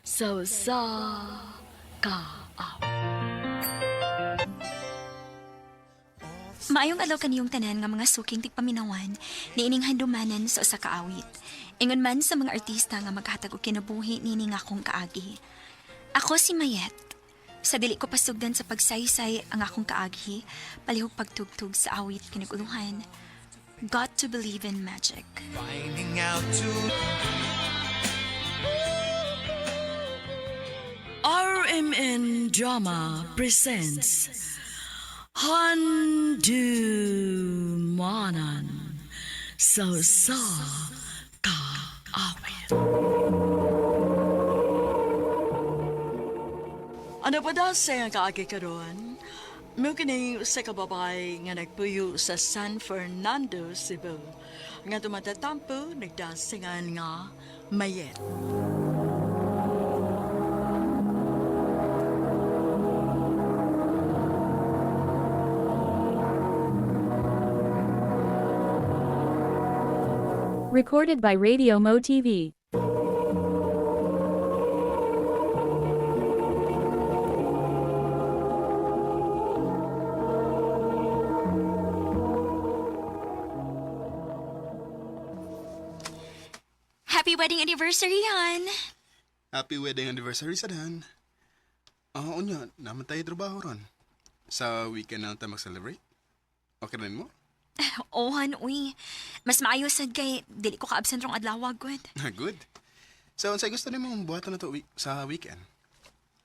sa kaaw. Maayong adlaw kaniyong tanan nga mga suking tigpaminawan niining handumanan sa usa ka awit. Ingon man sa mga artista nga maghatag og kinabuhi nini nga akong kaagi. Ako si Mayet. Sa dili ko pasugdan sa pagsaysay ang akong kaagi, palihog pagtugtog sa awit kinaguluhan. Got to believe in magic. Finding out to RMN Drama presents Handumanan sa kaawit. Ano pa daw siya kaagi karon? May kini sa kababay nga nagpuyo sa San Fernando, Cebu. Nga tumatatampo, nagdasingan nga Mayet. Recorded by Radio Mo TV. Happy wedding anniversary, Han! Happy wedding anniversary sa Dan. Oo niya, naman tayo trabaho ron. Sa weekend na lang tayo mag-celebrate. Okay rin mo? Oh, Han, uy. Mas maayo sad kay dili ko ka-absent rong adlaw, good. Good. So, sa gusto niyo mong buhatan na to sa weekend?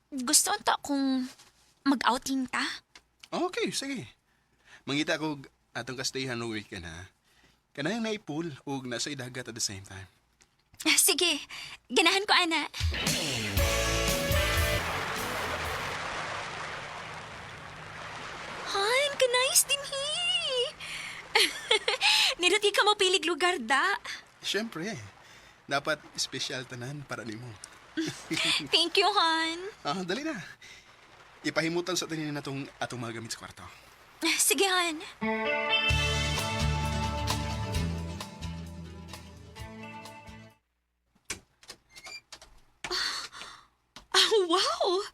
Gusto unta kung mag-outing ta? Okay, sige. Mangita ko atong kastayhan no weekend ha. Kanayang naipool o nasa idagat at the same time. Sige, ganahan ko, ana. Han, kanais din Niruti ka mo pilig lugar da. Siyempre, dapat special tanan para nimo. Thank you, Han. Dali na. Ipahimutan sa tanin na atong mga gamit sa kwarto. Sige, Han. Wow!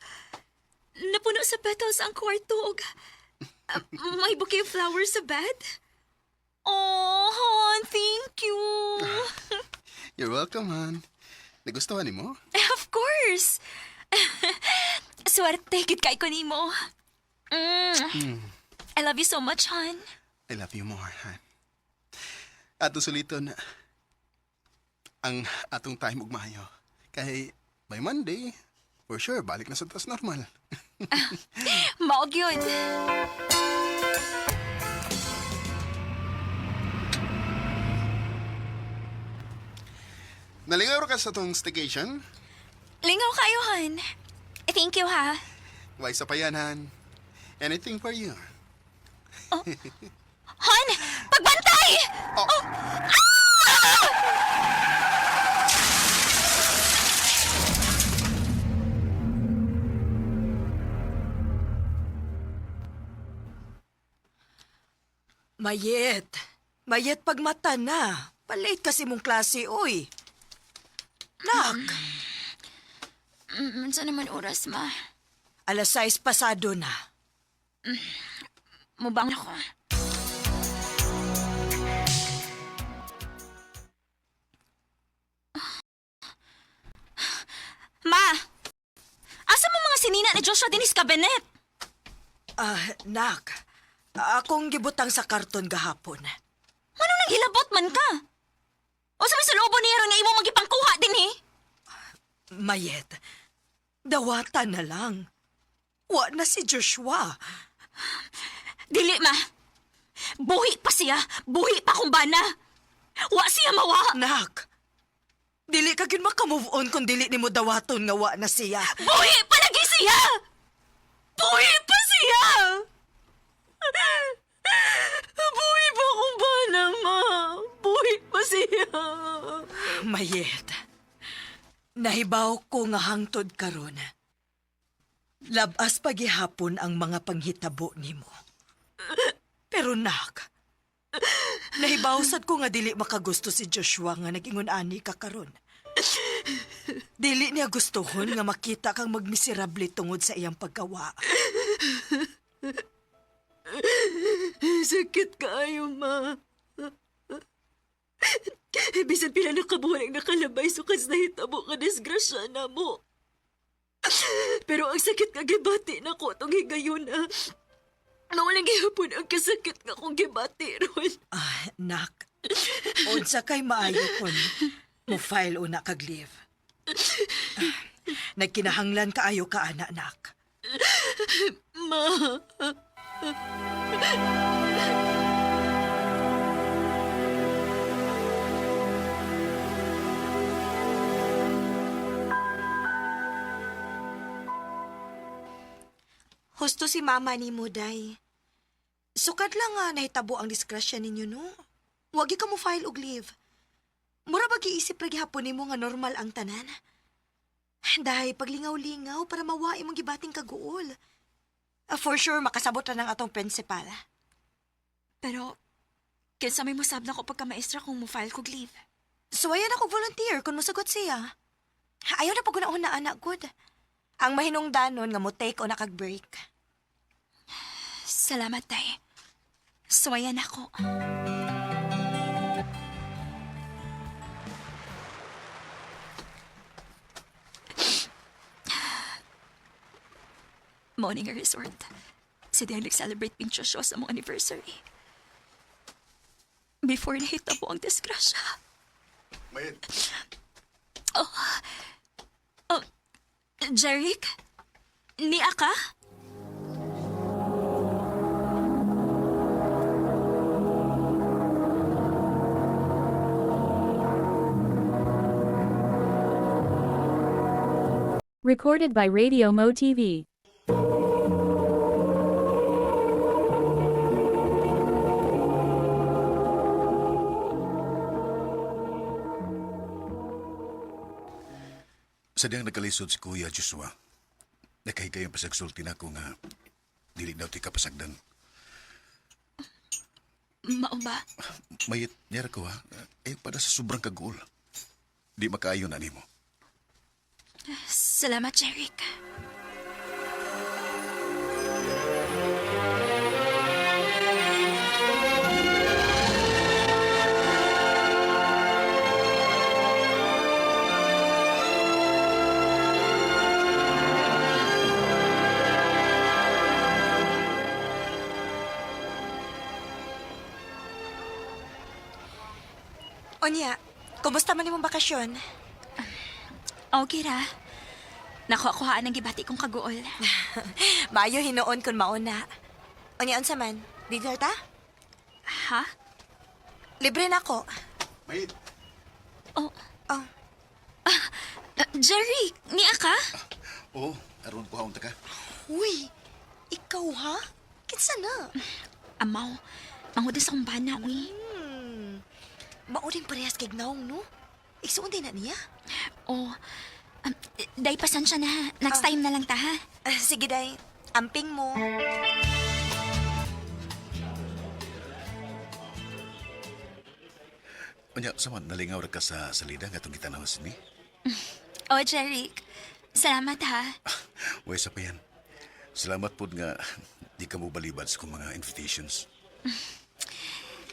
Napuno sa petals ang kwarto. May bouquet of flowers sa bed. Oh, Han, thank you. You're welcome, Han. Nagustuhan mo? Of course. Swerte, gid kay ko nimo. I love you so much, Han. I love you more, Han. Ato suliton ang atong time ug maayo. Kay by Monday, for sure, balik na sa tas normal. Maog yun. Nalingaw ka sa tong staycation? Lingaw kayo, Han. Thank you, ha. Why sa payan, Han? Anything for you. Han! Pagbantay! Oh. Mayet. Mayet pagmata na. Palate kasi mong klase, oy. Nak, Saan naman oras, ma? 6:00 pasado na. Mubang ako. Ma! Asa mo mga sinina ni Joshua Dennis Cabinet? Nak. Akong gibutang sa karton gahapon. Manong naghilabot man ka? O sa may salobo niya ron nga imo magipangkuha din, eh? Mayet, dawatan na lang. Wa na si Joshua. Dili, ma. Buhi pa siya. Buhi pa kung bana. Wa siya mawa. Nak, dili ka gyud maka-move on kung dili nimo dawaton nga wa na siya. Buhi pa lagi siya! Buhi pa siya! Buhi pa kung bana, ma. Buhi pa siya. Mayet, nahibaw ko nga hangtod karon. Labas pagihapon ang mga panghitabo nimo. Pero nak, nahibawsad ko nga dili makagusto si Joshua nga nag-ingon ani ka karon. Dili niya gustuhon nga makita kang magmiserable tungod sa iyang paggawa. Sakit kaayo, ma. Bisan pila nakabuhay ang nakalabay sukas na hitabo ka disgrasya na mo. Pero ang sakit nga gibati na ko itong higayon na. Nawalang gihapon ang kasakit nga kong gibati ron. Ah, nak. Unsa kay maayo kon mo file una kag leave. Nagkinahanglan kaayo ka ana, nak. Ma. Husto si mama ni mo, day. Sukad lang nga nahitabo ang disgrasya ninyo, no? Wagi ka mo file og leave. Mura ba giisip ra gihapon nimo nga normal ang tanan? Day, paglingaw-lingaw para mawai mong gibating kaguol. For sure, makasabot ra ng atong principal. Pero, kinsa may musab na ko pagka-maestra kung mo file kog leave. So, ayan ako volunteer kung musagot siya. Ayaw na pag-unahon na anak, good. Ang mahinungdanon nga mo take o nakag-break. Salamat, day. Suwayan ako. Morning nga resort. Si Dale nag-celebrate ping show sa mong anniversary. Before nahita po ang disgrasya. Mayet, Jeric? Niya ka? Recorded by Radio Mo TV. Sadyang nagkalisod si Kuya Joshua. Nakahigayang pasagsulti na ako nga dili daw ti kapasagdan. Mao ba? Mayit niya ko ha. Para sa sobrang kaguol. Di makaayo na nimo. Salamat, Jeric. Onya, kumusta man imong bakasyon? Okay ra. Nakuha-kuhaan ang gibati kong kaguol. Maayo hinuon kun mauna. Onya, unsa man? Dinner ta? Ha? Libre na ako. Mayet. Oh, Jeric, niya ka? Oo, aron ko haunta ka. huy. Ikaw, ha? Kinsa na? Amaw, mangod sa kong bana, uy. Mauring parehas kay Gnaong, no? Igsuon din na niya? Oh, day pasensya na. Next time na lang ta, ha? Sige, day. Amping mo. Unya, saman, nalingaw ra ka sa salida nga itong kitanawas ni. Oh, Jeric. Salamat, ha? Way sa pa yan. Salamat po nga di ka mo balibad sa kong mga invitations.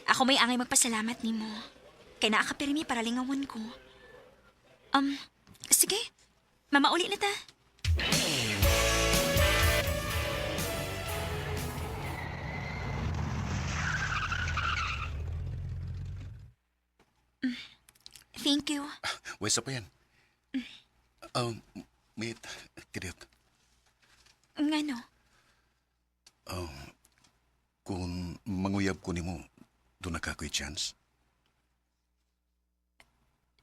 Ako may angay magpasalamat ni mo. Kaya naakapirmi para lingawon ko. Sige. Mamauli na ta. Thank you. Way sa pa yan. Mayit, kidiyot. Ngano? Kung manguyab ko ni mo, doon na ka ako'y chance.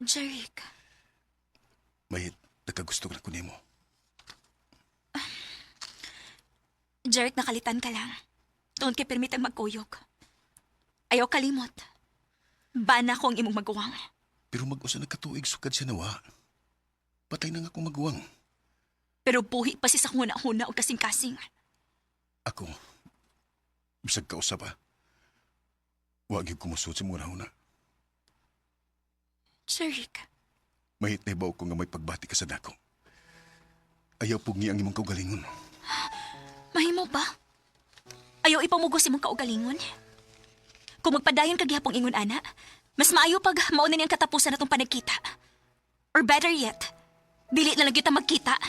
Jeric. Mayit, nagkagusto na ko ni mo. Jeric, nakalitan ka lang. Doon kay permitang magkuyog. Ayaw kalimot. Bana ko ang imong magawang. Pero mag-usa nagkatuig sukad siya nawa. Patay na nga akong maguwang. Pero buhi pa si sa huna-huna o kasing-kasing. Ako, bisag ka usa pa. Wag yung kumusot sa muna-huna. Jeric, Mahit na ibaw ko nga may pagbati ka sa dako. Ayaw pug niya ang imong kaugalingon. Mahimo ba? Ayaw ipamugos imong kaugalingon? Kung magpadayon ka gihapong ingon ana, mas maayo pag mauna niyang katapusan atong panagkita. Or better yet, dili na lang kita magkita.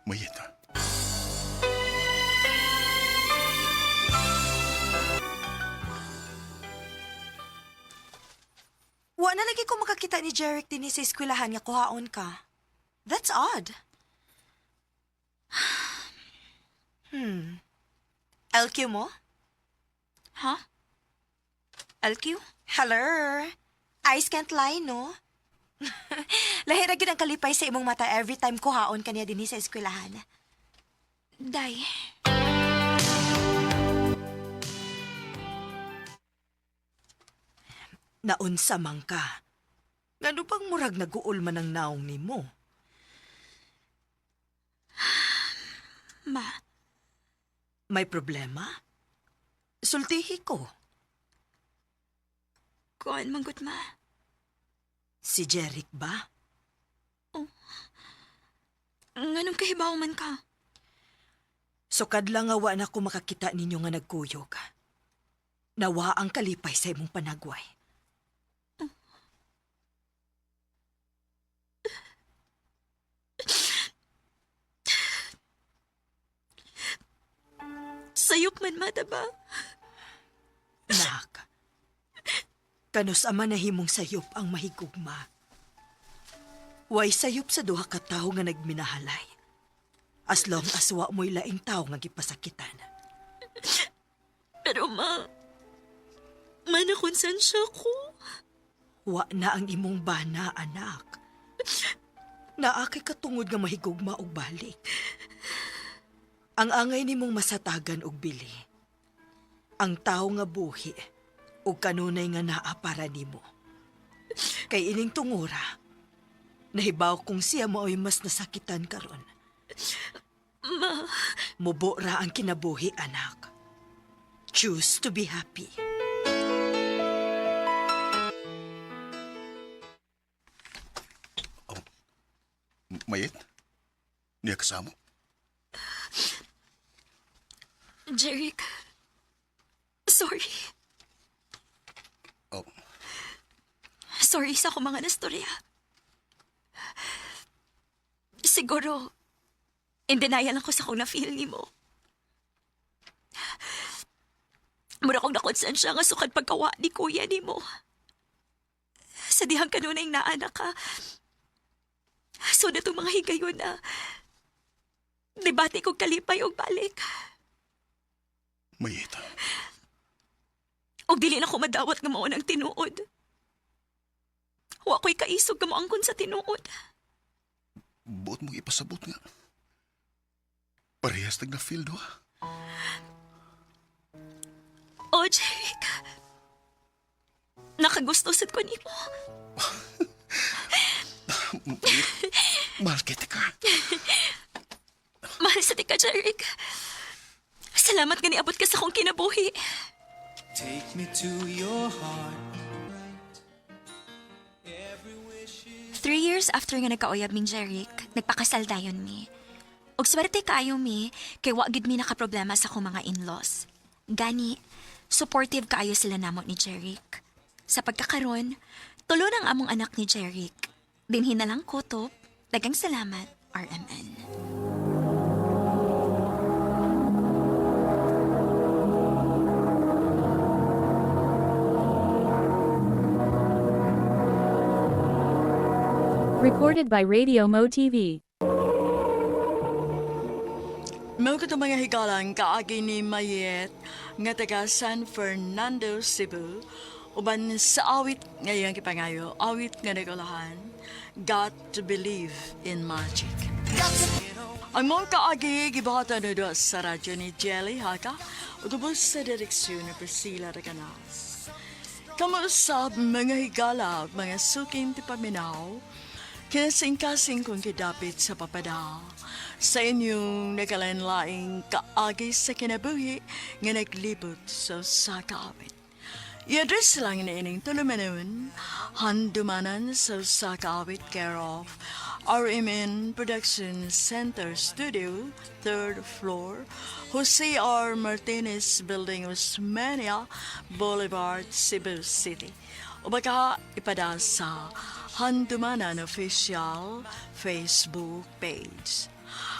Mayet. Wa na lagi ko makakita ni Jeric din sa eskwelahan nga kuhaon ka. That's odd. LQ mo? Ha? LQ? Hello? Eyes can't lie, no? Lahira gyud ang kalipay sa imong mata every time kuhaon ka niya din sa eskwelahan. Day. Naunsa man ka. Ngano bang murag naguol man ang naong nimo? Ma, May problema? Sultihi ko. kuan manggut ma. Si Jeric ba? Nganong kahibaw man ka? Sukad lang nga wa na ko makakita ninyo nga nagkuyog. Nawa ang kalipay sa imong panagway. Sayop man mata ba? Nak, kanus ama na himong sayop ang mahigugma. Way sayop sa duha ka tawo nga nagminahalay. As long as wa mo'y laing tawo nga gipasakitan. Pero ma, manakonsensya ko. Wa na ang imong bana, anak. Naakay katungod nga mahigugma og balik. Ang angay nimong masatagan og bili. Ang tao nga buhi ug kanunay nga naa para nimo. Kay ining tungura, nahibaw kung siya mao'y mas nasakitan karon. Ma, Mubo ra ang kinabuhi, anak. Choose to be happy. Mayet? Niya kasamo? Jeric. Sorry. Oh, Sorry sa akong mga nastorya. Siguro, in denial ako sa akong na-feel ni mo. Mura kong nakonsensya nga sukad pagkawa ni kuya ni mo. Sa dihang kanunay naanak ka. So na itong mga higayon na debate kong kalipay o balik. Mayet. O dili na ko madawat nga mao ng tinuod. Wa ko'y kaisog nga moangkon sa tinuod. Buot mong ipasabot nga. Parehas tag na-feel do. O, Jeric. Nakagusto sad ko nimo. Mayet, mahal kita ka. Mahal sa tika, Jeric. Salamat nga niabot ka sa akong kinabuhi. Take me to your heart. 3 years after nga nagkauyab ming Jeric, nagpakasal dayon mi. Og swerte kaayo mi, kay wa gid mi nakaproblema sa akong mga in-laws. Gani, supportive kaayo sila namo ni Jeric. Sa pagkakaron, tulo ng among anak ni Jeric. Dinhin na lang kutob. Dagang salamat, RMN. Recorded by Radio Mo TV. Mao ko mga higalang kaagi ni Mayet nga taga San Fernando, Cebu. Uban sa awit ngayong kipangayo, awit nga nagulahan, Got to Believe in Magic. Ang mga kaagi gibahata na doon sa radyo ni Jelly Haka, utubos sa direksyon ni Priscilla Raganas. Kamusap mga higala, mga suking tipaminaw, kinasing-kasing kong kidapit sa papada. Sa inyong nakalanlaing kaagi sa kinabuhi nga naglibot sa kaawit. I-address lang na ining tulumanon, handumanan sa kaawit care of RMN Production Center Studio, 3rd floor, Jose R. Martinez Building, Osmeña Boulevard, Cebu City. O baka ipada sa Handumanan Official Facebook page.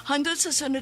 Hanggang sa sunod